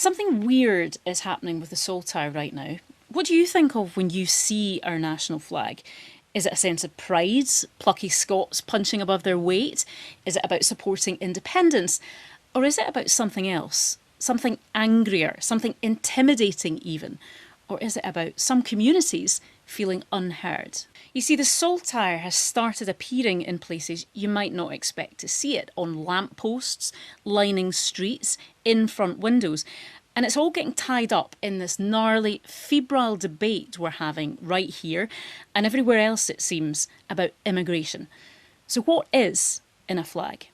Something weird is happening with the Saltire right now. What do you think of when you see our national flag? Is it a sense of pride, plucky Scots punching above their weight? Is it about supporting independence? Or is it about something else? Something angrier, something intimidating even? Or is it about some communities feeling unheard? You see, the Saltire has started appearing in places you might not expect to see it, on lampposts, lining streets, in front windows. And it's all getting tied up in this gnarly, febrile debate we're having right here and everywhere else, it seems, about immigration. So what is in a flag?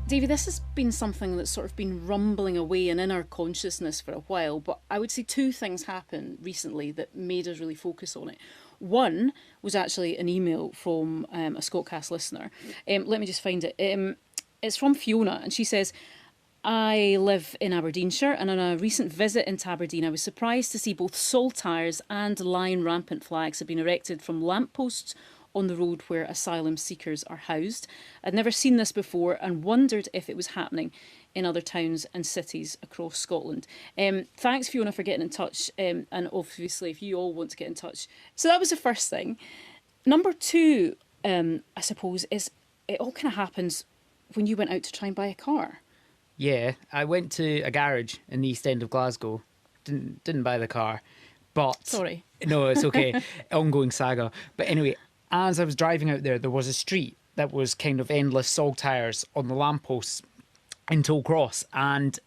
Davey, this has been something that's sort of been rumbling away and in our consciousness for a while, but I would say two things happened recently that made us really focus on it. One was actually an email from a Scotcast listener. Let me just find it. It's from Fiona, and she says, I live in Aberdeenshire, and on a recent visit into Aberdeen, I was surprised to see both Saltires and Lion Rampant flags have been erected from lampposts on the road where asylum seekers are housed. I'd never seen this before and wondered if it was happening in other towns and cities across Scotland. Thanks, Fiona, for getting in touch. And obviously, if you all want to get in touch. So that was the first thing. Number two, I suppose, is it all kind of happens when you went out to try and buy a car. Yeah, I went to a garage in the East End of Glasgow. Didn't buy the car, but... Sorry. No, it's okay. Ongoing saga. But anyway, as I was driving out there was a street that was kind of endless Saltires on the lampposts in Tollcross. And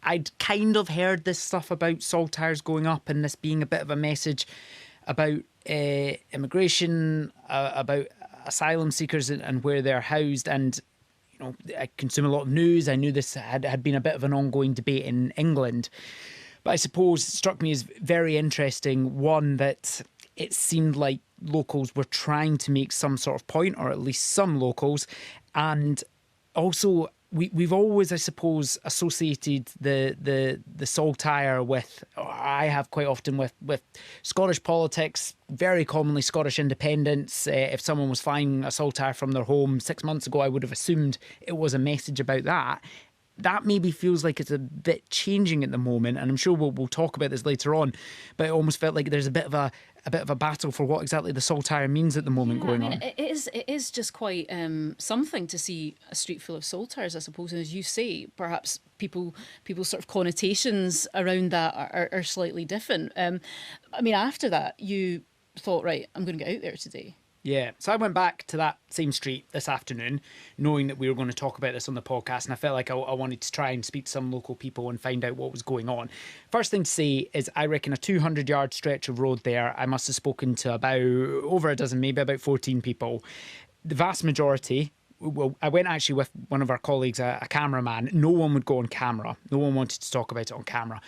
I'd kind of heard this stuff about Saltires going up and this being a bit of a message about immigration, about asylum seekers and where they're housed. And, you know, I consume a lot of news. I knew this had been a bit of an ongoing debate in England. But I suppose it struck me as very interesting, one, that it seemed like locals were trying to make some sort of point, or at least some locals. And also, we've always, I suppose, associated the Saltire with, or I have quite often, with Scottish politics, very commonly Scottish independence. If someone was flying a Saltire from their home 6 months ago, I would have assumed it was a message about that. That maybe feels like it's a bit changing at the moment, and I'm sure we'll talk about this later on. But it almost felt like there's a bit of a battle for what exactly the Saltire means at the moment going on. It is just quite something to see a street full of Saltires, I suppose. And as you say, perhaps people's sort of connotations around that are slightly different. I mean, after that, you thought, right, I'm going to get out there today. Yeah, so I went back to that same street this afternoon, knowing that we were going to talk about this on the podcast, and I felt like I wanted to try and speak to some local people and find out what was going on. First thing to say is I reckon a 200-yard stretch of road there, I must have spoken to about over a dozen, maybe about 14 people. The vast majority... Well, I went actually with one of our colleagues, a cameraman. No one would go on camera. No one wanted to talk about it on camera.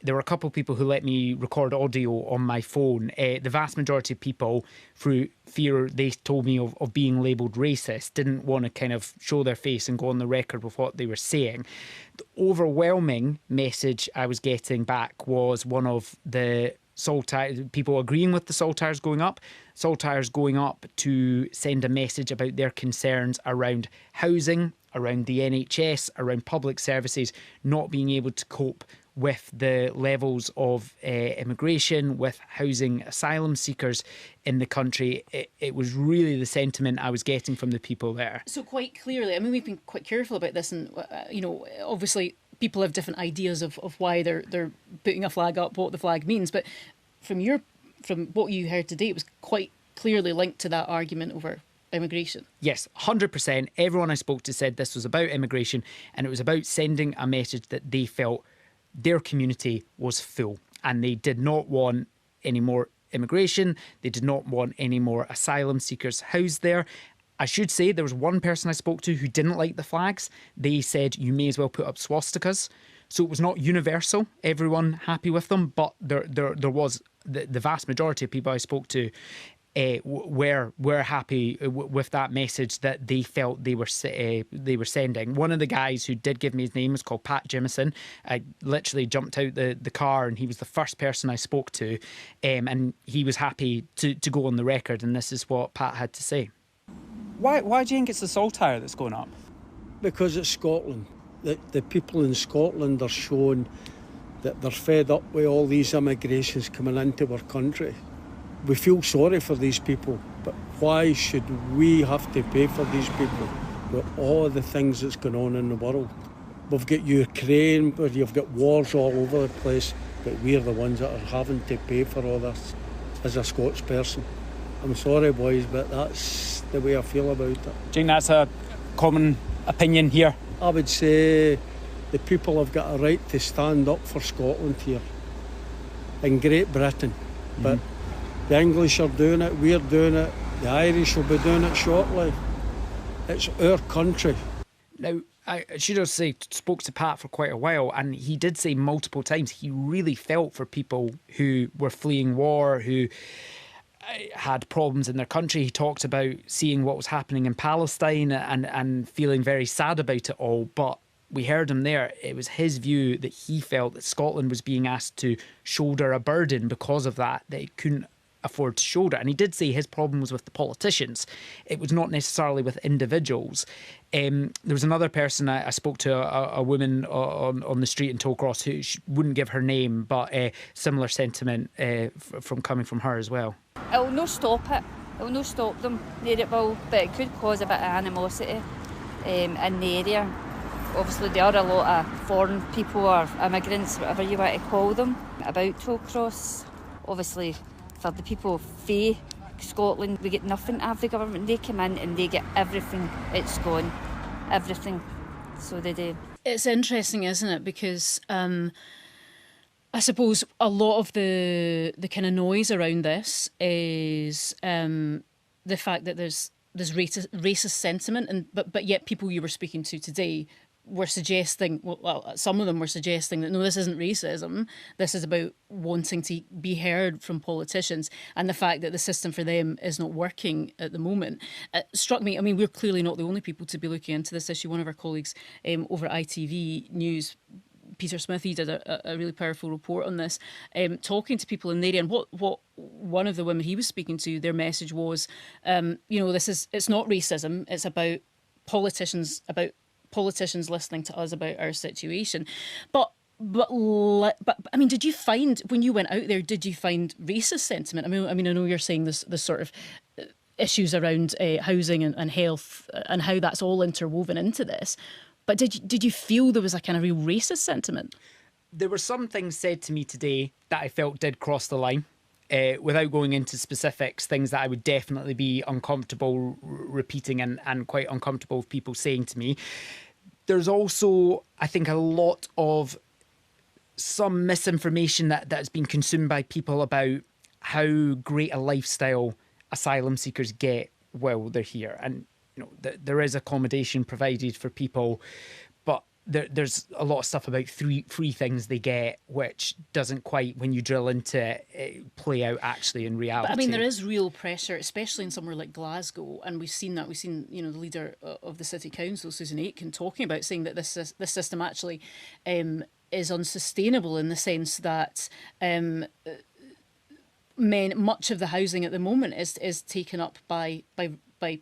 There were a couple of people who let me record audio on my phone. The vast majority of people, through fear, they told me, of being labelled racist, didn't want to kind of show their face and go on the record with what they were saying. The overwhelming message I was getting back was one of the Saltire, people agreeing with the Saltires going up. Saltires going up to send a message about their concerns around housing, around the NHS, around public services, not being able to cope with the levels of immigration, with housing asylum seekers in the country. It was really the sentiment I was getting from the people there. So quite clearly, I mean, we've been quite careful about this, and obviously people have different ideas of why they're putting a flag up, what the flag means. But from what you heard today, it was quite clearly linked to that argument over immigration. Yes, 100%. Everyone I spoke to said this was about immigration, and it was about sending a message that they felt their community was full, and they did not want any more immigration. They did not want any more asylum seekers housed there. I should say there was one person I spoke to who didn't like the flags. They said you may as well put up swastikas. So it was not universal, everyone happy with them, but there was the vast majority of people I spoke to were happy with that message that they felt they were sending. One of the guys who did give me his name was called Pat Jimison. I literally jumped out the car and he was the first person I spoke to, and he was happy to go on the record, and this is what Pat had to say. Why do you think it's the Saltire that's going up? Because it's Scotland. The people in Scotland are showing that they're fed up with all these immigrations coming into our country. We feel sorry for these people, but why should we have to pay for these people with all the things that's going on in the world? We've got Ukraine, where you've got wars all over the place, but we're the ones that are having to pay for all this as a Scots person. I'm sorry, boys, but that's the way I feel about it. Do you think that's a common opinion here? I would say the people have got a right to stand up for Scotland here in Great Britain, but the English are doing it, we're doing it, the Irish will be doing it shortly. It's our country. Now, I should have spoke to Pat for quite a while, and he did say multiple times he really felt for people who were fleeing war, who had problems in their country. He talked about seeing what was happening in Palestine and feeling very sad about it all, but we heard him there. It was his view that he felt that Scotland was being asked to shoulder a burden because of that it couldn't afford to shoulder. And he did say his problem was with the politicians. It was not necessarily with individuals. There was another person I spoke to, a woman on the street in Tollcross who wouldn't give her name, but similar sentiment from coming from her as well. It'll no stop it. It'll no stop them. It will, but it could cause a bit of animosity in the area. Obviously, there are a lot of foreign people or immigrants, whatever you want to call them, about Tollcross. Obviously, for the people fae Scotland, we get nothing out of the government. They come in and they get everything. It's gone. Everything. So they do. It's interesting, isn't it? Because I suppose a lot of the kind of noise around this is the fact that there's racist sentiment, and but yet people you were speaking to today were suggesting, well, some of them were suggesting that no, this isn't racism. This is about wanting to be heard from politicians, and the fact that the system for them is not working at the moment. It struck me, I mean, we're clearly not the only people to be looking into this issue. One of our colleagues over at ITV News, Peter Smith, he did a really powerful report on this, talking to people in the area. And what one of the women he was speaking to, their message was, it's not racism. It's about politicians listening to us about our situation. But I mean, did you find, when you went out there, did you find racist sentiment? I mean, I know you're saying this sort of issues around housing and health and how that's all interwoven into this. But did you feel there was a kind of real racist sentiment? There were some things said to me today that I felt did cross the line. Without going into specifics, things that I would definitely be uncomfortable repeating and quite uncomfortable with people saying to me. There's also, I think, a lot of some misinformation that's been consumed by people about how great a lifestyle asylum seekers get while they're here. And there is accommodation provided for people, but there's a lot of stuff about free things they get, which doesn't quite, when you drill into it, play out actually in reality. But I mean, there is real pressure, especially in somewhere like Glasgow, and we've seen that. We've seen, the leader of the city council, Susan Aitken, talking about saying that this system actually is unsustainable in the sense that much of the housing at the moment is taken up by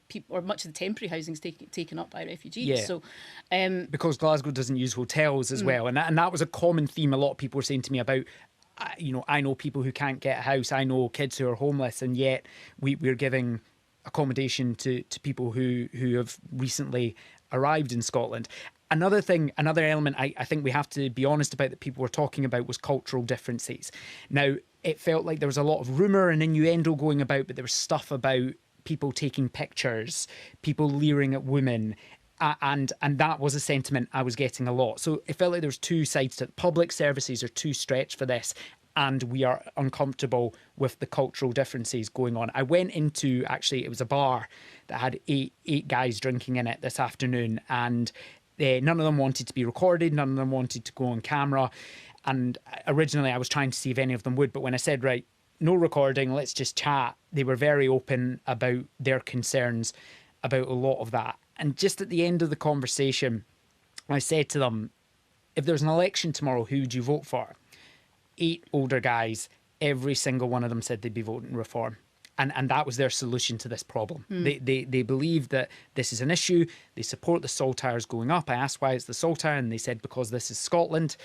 people, or much of the temporary housing is taken up by refugees. Yeah. So, because Glasgow doesn't use hotels as well, and that was a common theme. A lot of people were saying to me about, I know people who can't get a house, I know kids who are homeless, and yet we're giving accommodation to people who have recently arrived in Scotland. Another element I think we have to be honest about that people were talking about was cultural differences. Now, it felt like there was a lot of rumour and innuendo going about, but there was stuff about people taking pictures, people leering at women, and that was a sentiment I was getting a lot. So it felt like there was two sides to it. Public services are too stretched for this, and we are uncomfortable with the cultural differences going on. I went into, actually, it was a bar that had eight guys drinking in it this afternoon, and none of them wanted to be recorded, none of them wanted to go on camera. And originally I was trying to see if any of them would, but when I said, right, no recording, let's just chat. They were very open about their concerns about a lot of that. And just at the end of the conversation, I said to them, if there's an election tomorrow, who would you vote for? 8 older guys, every single one of them said they'd be voting Reform. And that was their solution to this problem. They believe that this is an issue. They support the Saltires going up. I asked why it's the Saltire, and they said because this is Scotland.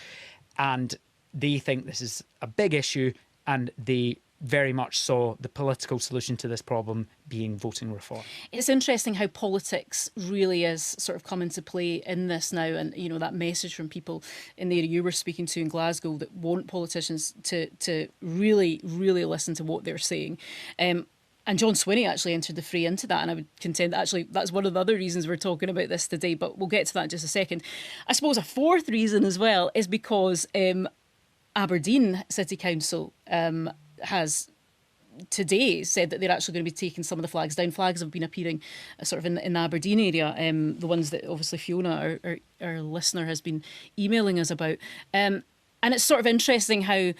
And they think this is a big issue, and they very much saw the political solution to this problem being voting Reform. It's interesting how politics really is sort of come into play in this now, and you know that message from people in the area you were speaking to in Glasgow that want politicians to really listen to what they're saying. And John Swinney actually entered the fray into that, and I would contend that actually that's one of the other reasons we're talking about this today, but we'll get to that in just a second. I suppose a fourth reason as well is because Aberdeen City Council has today said that they're actually going to be taking some of the flags down. Flags have been appearing sort of in the Aberdeen area, the ones that obviously Fiona, our listener, has been emailing us about. And it's sort of interesting how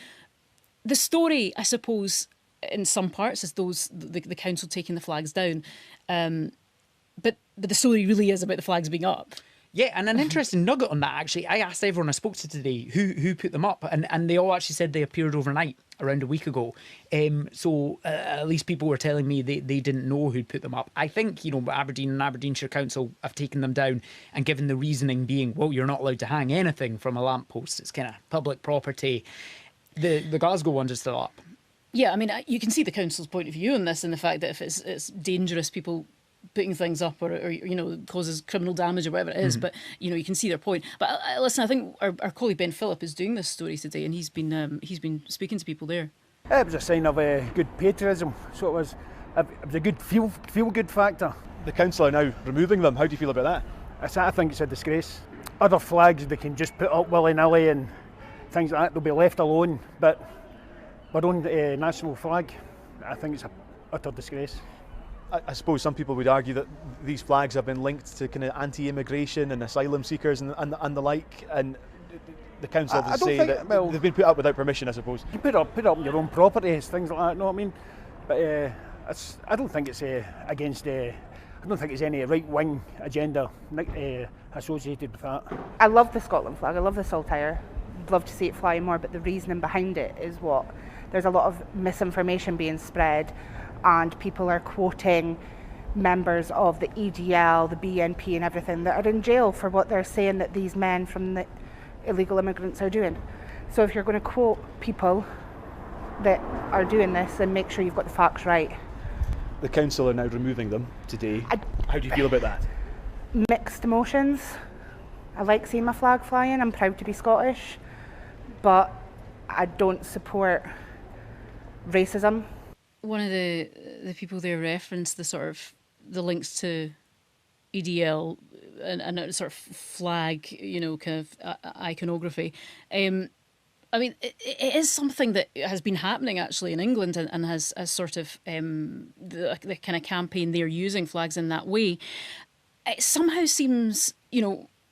the story, I suppose, in some parts is the council taking the flags down. But the story really is about the flags being up. Yeah, and an interesting nugget on that, actually. I asked everyone I spoke to today who put them up, and they all actually said they appeared overnight, around a week ago. So at least people were telling me they didn't know who'd put them up. I think, Aberdeen and Aberdeenshire Council have taken them down and given the reasoning being, well, you're not allowed to hang anything from a lamppost. It's kind of public property. The Glasgow ones are still up. Yeah, I mean, you can see the council's point of view on this, and the fact that if it's dangerous, people putting things up or causes criminal damage or whatever it is, but you can see their point. But listen, I think our colleague Ben Phillip is doing this story today, and he's been speaking to people there. It was a sign of good patriotism, so it was a good feel good factor. The council are now removing them. How do you feel about that? I think it's a disgrace. Other flags they can just put up willy-nilly and things like that, they'll be left alone, but our own national flag, I think it's an utter disgrace. I suppose some people would argue that these flags have been linked to kind of anti-immigration and asylum seekers and the like, and the council say that they've been put up without permission, I suppose. You put up on your own property, things like that, you know what I mean? But I don't think it's against. I don't think there's any right-wing agenda associated with that. I love the Scotland flag. I love the Saltire. I'd love to see it fly more, but the reasoning behind it is what? There's a lot of misinformation being spread, and people are quoting members of the EDL, the BNP and everything that are in jail for what they're saying that these men from the illegal immigrants are doing. So if you're going to quote people that are doing this, then make sure you've got the facts right. The council are now removing them today. How do you feel about that? Mixed emotions. I like seeing my flag flying. I'm proud to be Scottish, but I don't support racism. One of the people there referenced the sort of the links to EDL and a sort of flag, kind of iconography. I mean, it is something that has been happening actually in England and has sort of the kind of campaign they're using flags in that way. It somehow seems,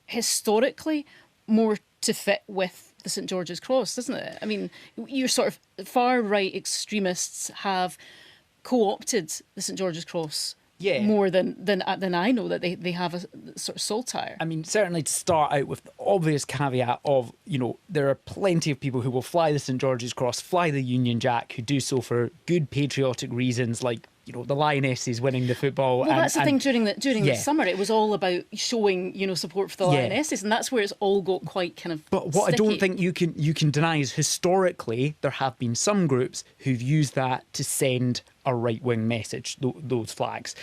historically more to fit with the St George's Cross, doesn't it? I mean, your sort of far-right extremists have co-opted the St George's Cross more than I know that they have a sort of Saltire. I mean, certainly to start out with the obvious caveat of, there are plenty of people who will fly the St George's Cross, fly the Union Jack, who do so for good patriotic reasons, like, the Lionesses winning the football. Well, that's the thing during the summer. It was all about showing, support for the Lionesses, and that's where it's all got quite kind of But what sticky. I don't think you can deny is historically there have been some groups who've used that to send a right-wing message, those flags.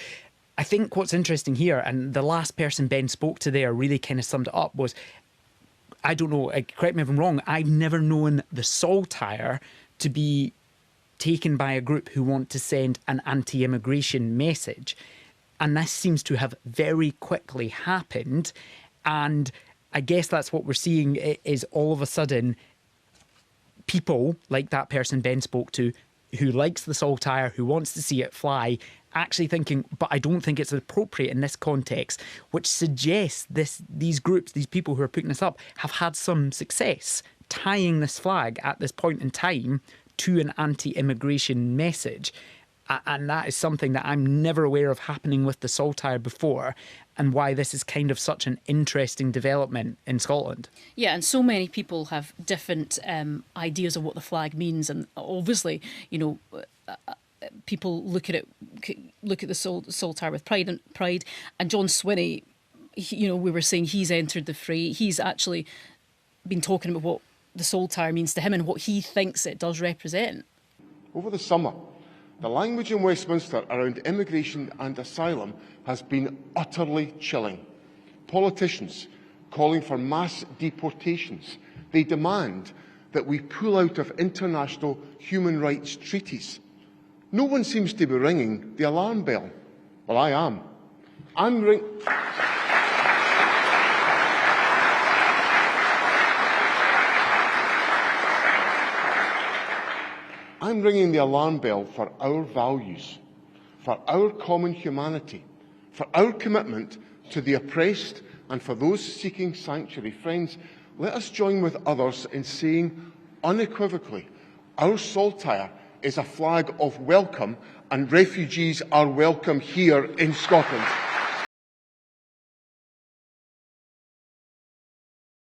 I think what's interesting here, and the last person Ben spoke to there really kind of summed it up, was, I don't know, correct me if I'm wrong, I've never known the Saltire to be taken by a group who want to send an anti-immigration message. And this seems to have very quickly happened. And I guess that's what we're seeing is all of a sudden people like that person Ben spoke to who likes the Saltire, who wants to see it fly, actually thinking, but I don't think it's appropriate in this context, which suggests these groups, these people who are putting this up, have had some success tying this flag at this point in time to an anti-immigration message. And that is something that I'm never aware of happening with the Saltire before, and why this is kind of such an interesting development in Scotland. Yeah, and so many people have different ideas of what the flag means, and obviously, you know, people look at the Saltire with pride. And John Swinney, you know, we were saying he's entered the fray. He's actually been talking about what the Saltire means to him and what he thinks it does represent. Over the summer, the language in Westminster around immigration and asylum has been utterly chilling. Politicians calling for mass deportations. They demand that we pull out of international human rights treaties. No one seems to be ringing the alarm bell. Well, I am. I'm ringing the alarm bell for our values, for our common humanity, for our commitment to the oppressed and for those seeking sanctuary. Friends, let us join with others in saying unequivocally, our Saltire is a flag of welcome, and refugees are welcome here in Scotland.